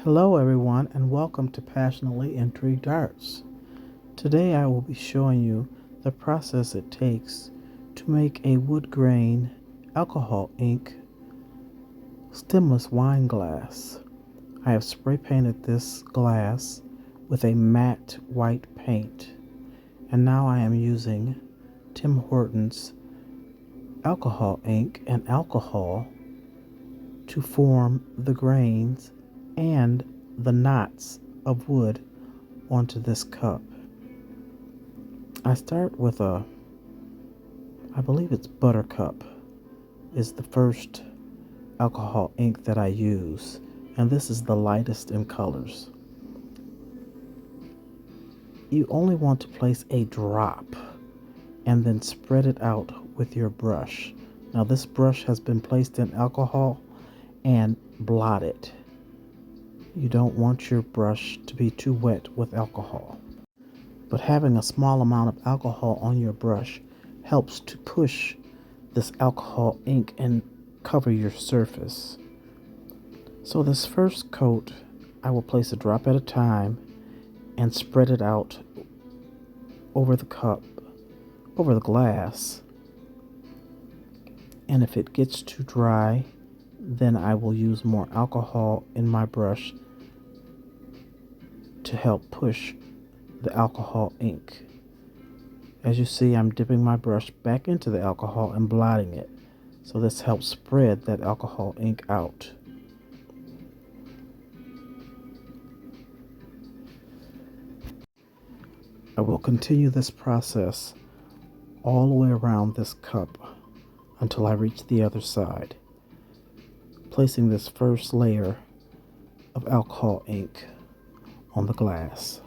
Hello everyone and welcome to Passionately Intrigued Arts. Today I will be showing you the process it takes to make a wood grain alcohol ink stemless wine glass. I have spray painted this glass with a matte white paint, and now I am using Tim Hortons alcohol ink and alcohol to form the grains and the knots of wood onto this cup. I start with I believe it's Buttercup is the first alcohol ink that I use, and this is the lightest in colors. You only want to place a drop and then spread it out with your brush. Now this brush has been placed in alcohol and blotted. You don't want your brush to be too wet with alcohol. But having a small amount of alcohol on your brush helps to push this alcohol ink and cover your surface. So this first coat, I will place a drop at a time and spread it out over the cup, over the glass. And if it gets too dry, then I will use more alcohol in my brush to help push the alcohol ink. As you see, I'm dipping my brush back into the alcohol and blotting it. So this helps spread that alcohol ink out. I will continue this process all the way around this cup until I reach the other side, placing this first layer of alcohol ink on the glass.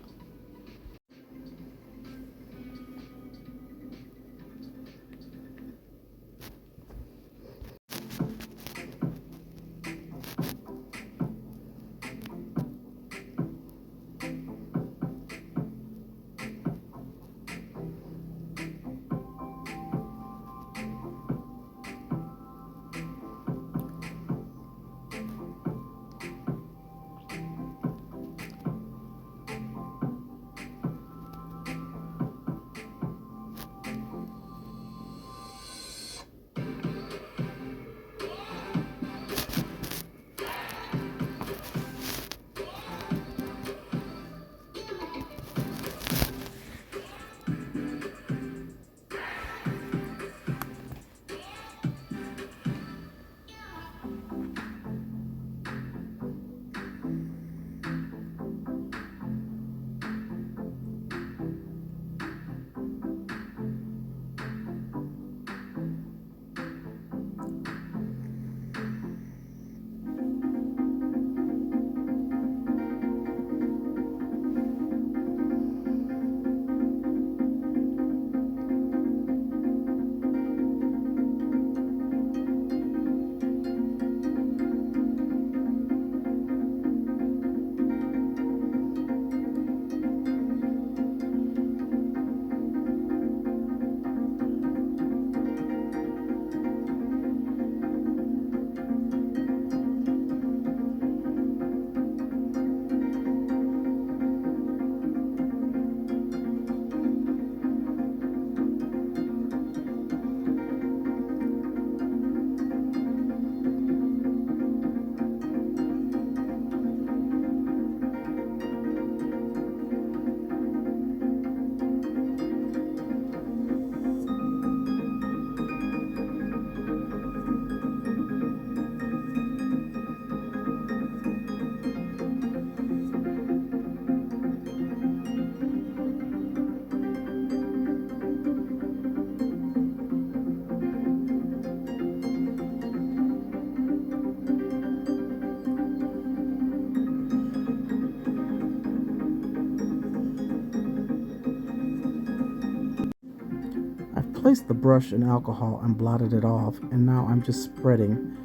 I've placed the brush in alcohol and blotted it off, and now I'm just spreading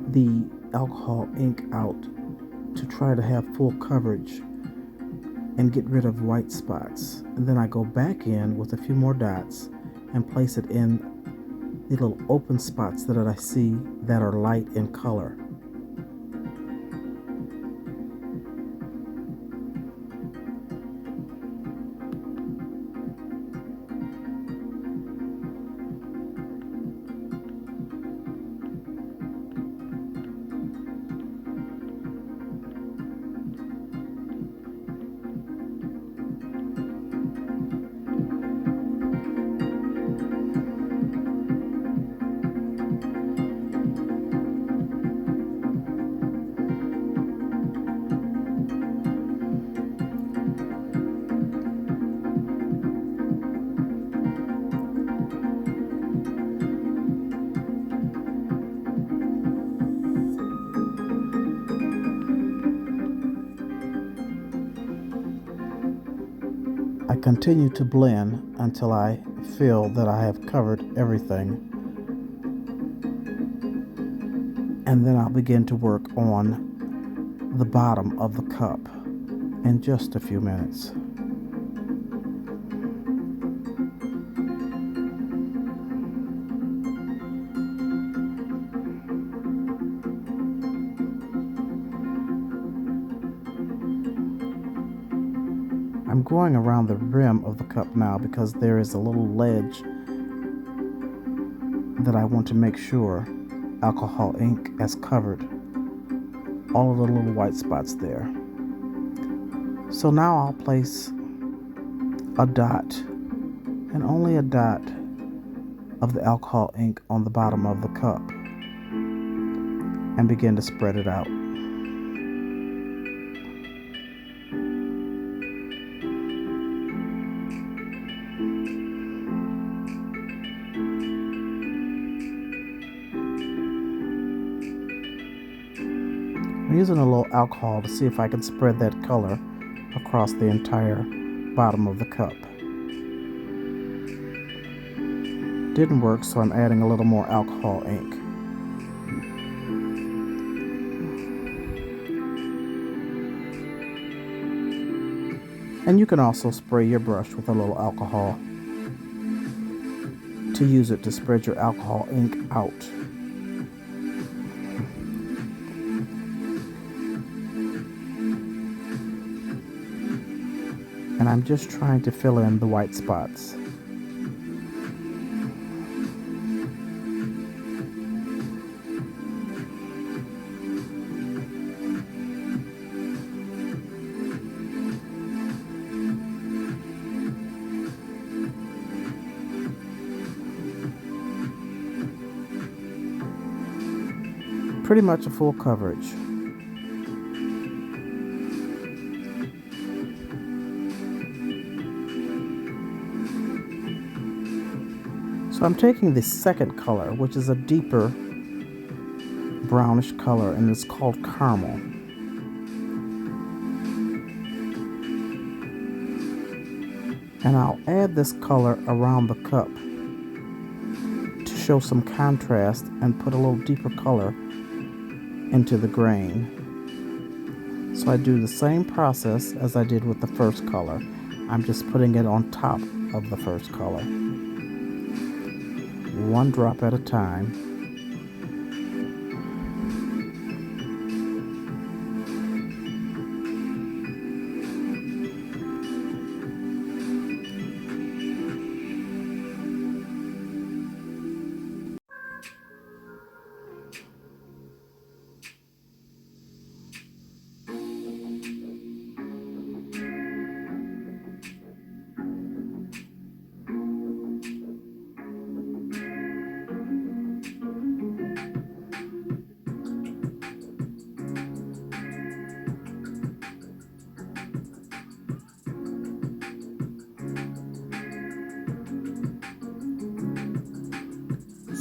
the alcohol ink out to try to have full coverage and get rid of white spots. And then I go back in with a few more dots and place it in the little open spots that I see that are light in color. I continue to blend until I feel that I have covered everything, and then I'll begin to work on the bottom of the cup in just a few minutes. I'm going around the rim of the cup now because there is a little ledge that I want to make sure alcohol ink has covered all of the little white spots there. So now I'll place a dot, and only a dot, of the alcohol ink on the bottom of the cup and begin to spread it out. I'm using a little alcohol to see if I can spread that color across the entire bottom of the cup. Didn't work, so I'm adding a little more alcohol ink. And you can also spray your brush with a little alcohol to use it to spread your alcohol ink out. And I'm just trying to fill in the white spots. Pretty much a full coverage. So I'm taking the second color, which is a deeper brownish color, and it's called caramel. And I'll add this color around the cup to show some contrast and put a little deeper color into the grain. So I do the same process as I did with the first color. I'm just putting it on top of the first color, one drop at a time.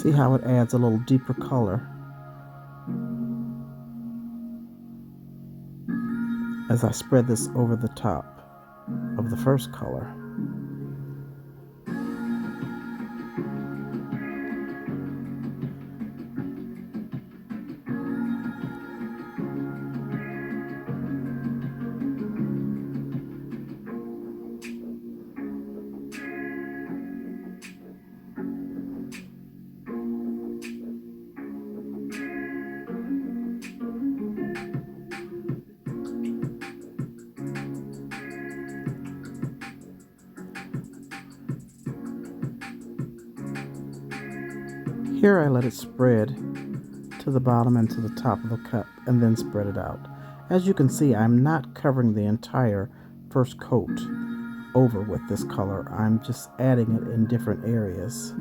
See how it adds a little deeper color as I spread this over the top of the first color. Here I let it spread to the bottom and to the top of the cup and then spread it out. As you can see, I'm not covering the entire first coat over with this color. I'm just adding it in different areas.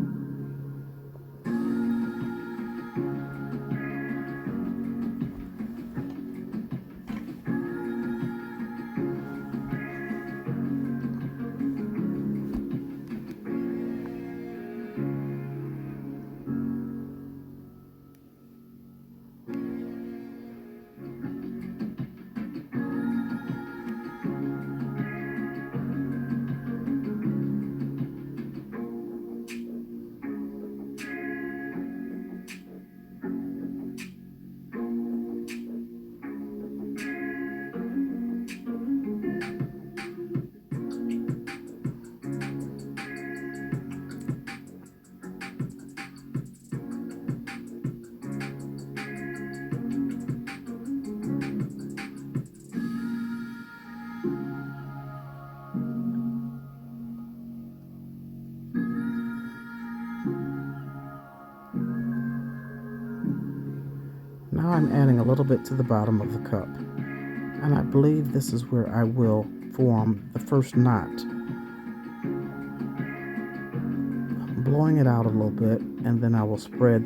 I'm adding a little bit to the bottom of the cup, and I believe this is where I will form the first knot. I'm blowing it out a little bit, and then I will spread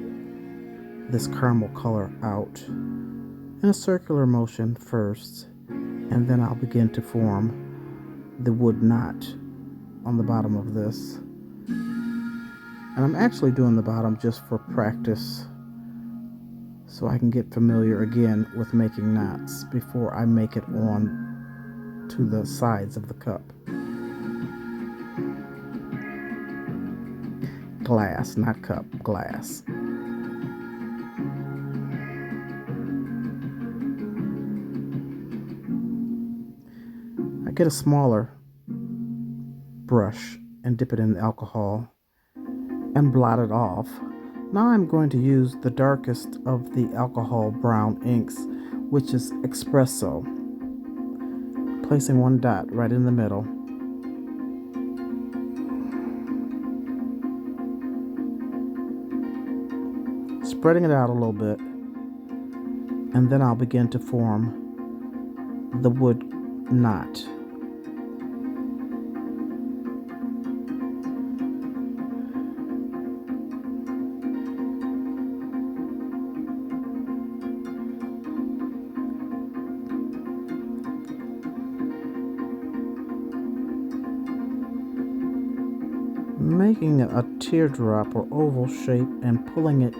this caramel color out in a circular motion first, and then I'll begin to form the wood knot on the bottom of this. And I'm actually doing the bottom just for practice, so I can get familiar again with making knots before I make it on to the sides of the cup. Glass, not cup, glass. I get a smaller brush and dip it in the alcohol and blot it off. Now I'm going to use the darkest of the alcohol brown inks, which is espresso, placing one dot right in the middle. Spreading it out a little bit, and then I'll begin to form the wood knot. Making a teardrop or oval shape and pulling it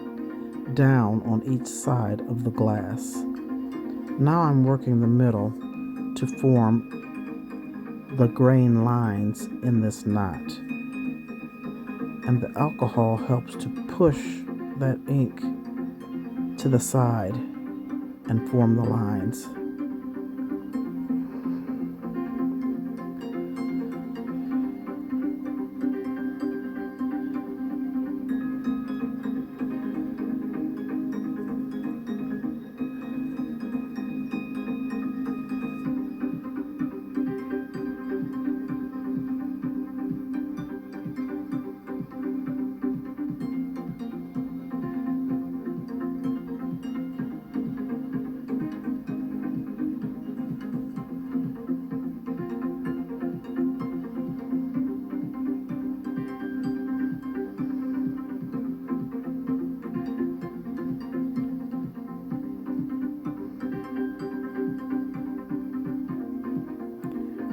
down on each side of the glass. Now I'm working the middle to form the grain lines in this knot. And the alcohol helps to push that ink to the side and form the lines.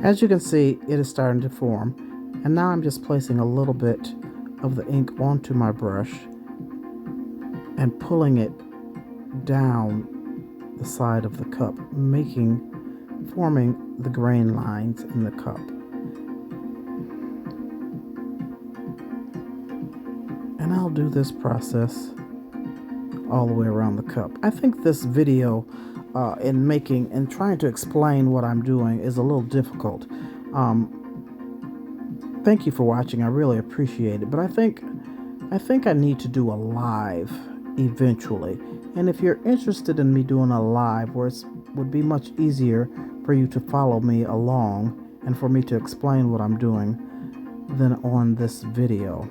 As you can see, it is starting to form, and now I'm just placing a little bit of the ink onto my brush and pulling it down the side of the cup, forming the grain lines in the cup. And I'll do this process all the way around the cup. I think this video in making and trying to explain what I'm doing is a little difficult. Thank you for watching. I really appreciate it. But I think I need to do a live eventually. And if you're interested in me doing a live where it would be much easier for you to follow me along and for me to explain what I'm doing than on this video,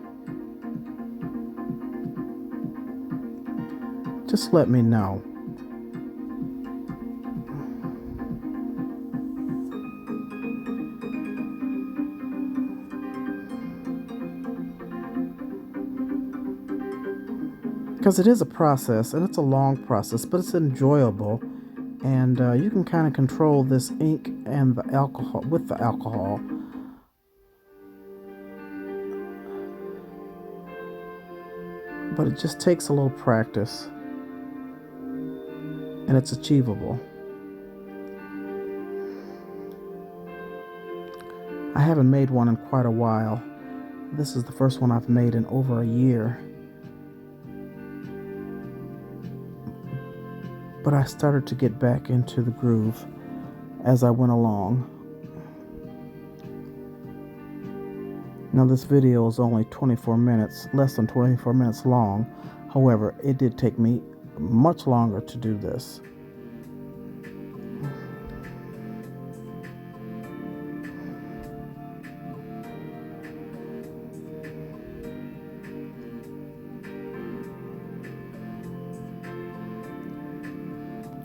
just let me know. Because it is a process, and it's a long process, but it's enjoyable, and you can kind of control this ink and the alcohol with the alcohol. But it just takes a little practice, and it's achievable. I haven't made one in quite a while. This is the first one I've made in over a year. But I started to get back into the groove as I went along. Now this video is only 24 minutes, less than 24 minutes long. However, it did take me much longer to do this.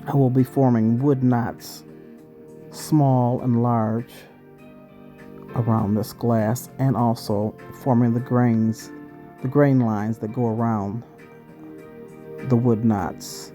I will be forming wood knots, small and large, around this glass, and also forming the grain lines that go around the wood knots.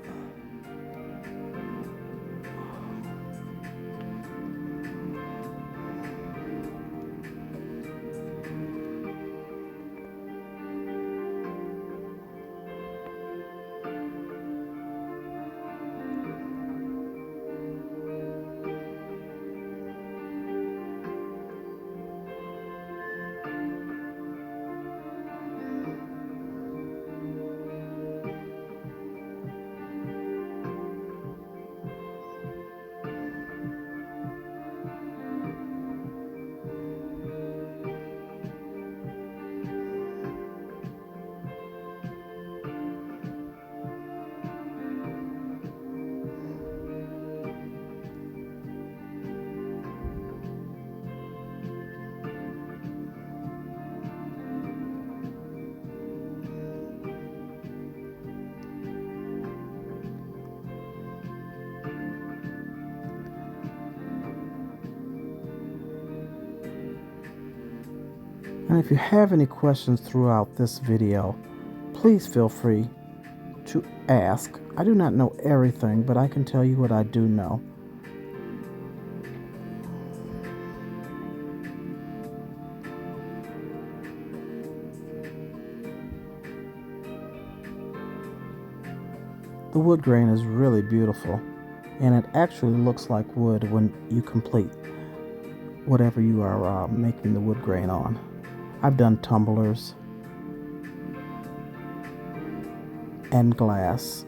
And if you have any questions throughout this video, please feel free to ask. I do not know everything, but I can tell you what I do know. The wood grain is really beautiful, and it actually looks like wood when you complete whatever you are making the wood grain on. I've done tumblers and glass.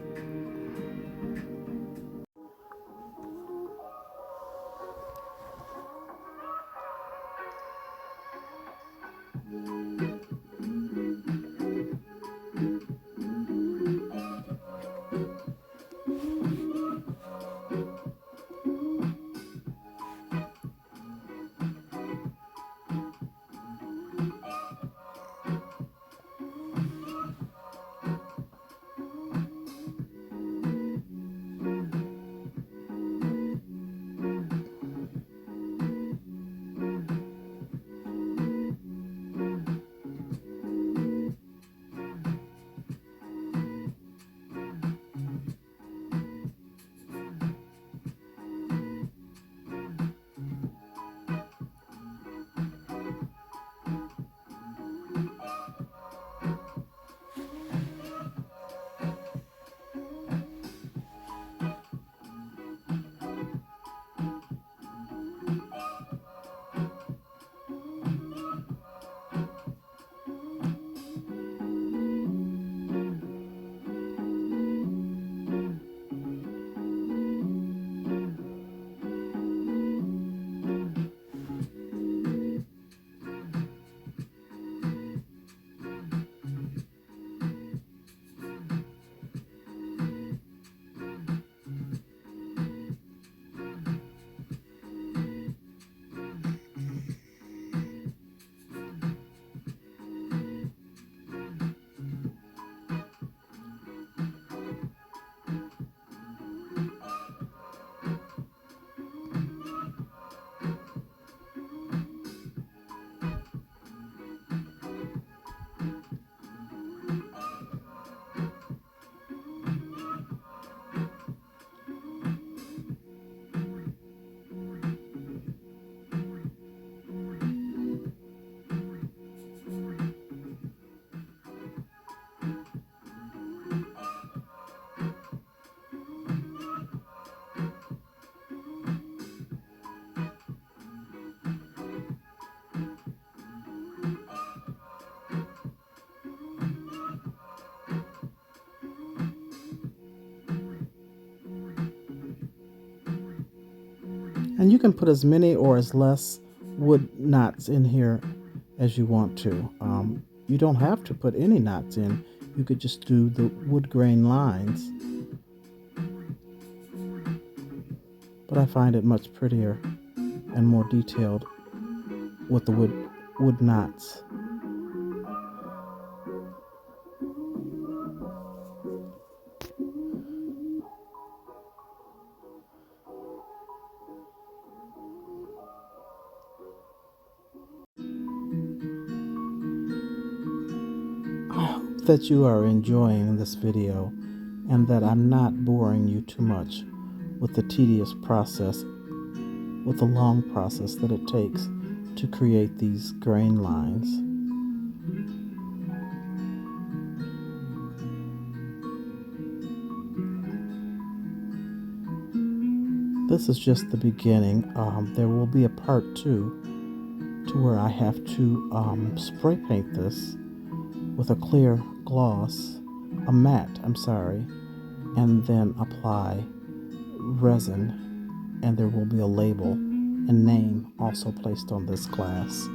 And you can put as many or as less wood knots in here as you want to. You don't have to put any knots in. You could just do the wood grain lines. But I find it much prettier and more detailed with the wood knots. that you are enjoying this video and that I'm not boring you too much with the tedious process, with the long process that it takes to create these grain lines. This is just the beginning. There will be a part 2 to where I have to spray paint this with a clear gloss, a matte, and then apply resin, and there will be a label and name also placed on this glass.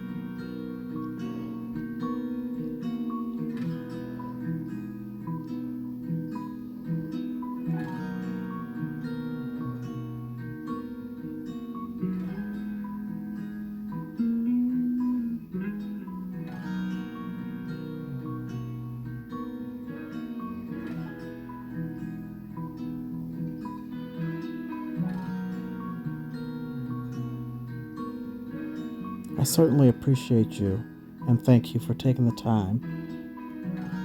I certainly appreciate you and thank you for taking the time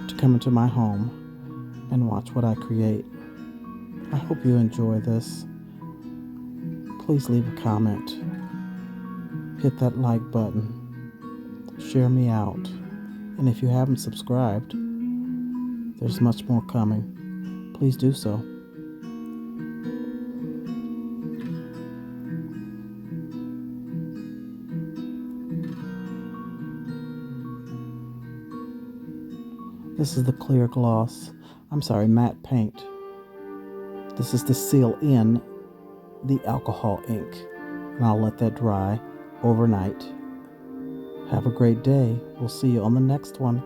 to come into my home and watch what I create. I hope you enjoy this. Please leave a comment, hit that like button, share me out, and if you haven't subscribed, there's much more coming. Please do so. This is the clear gloss, matte paint. This is to seal in the alcohol ink, and I'll let that dry overnight. Have a great day. We'll see you on the next one.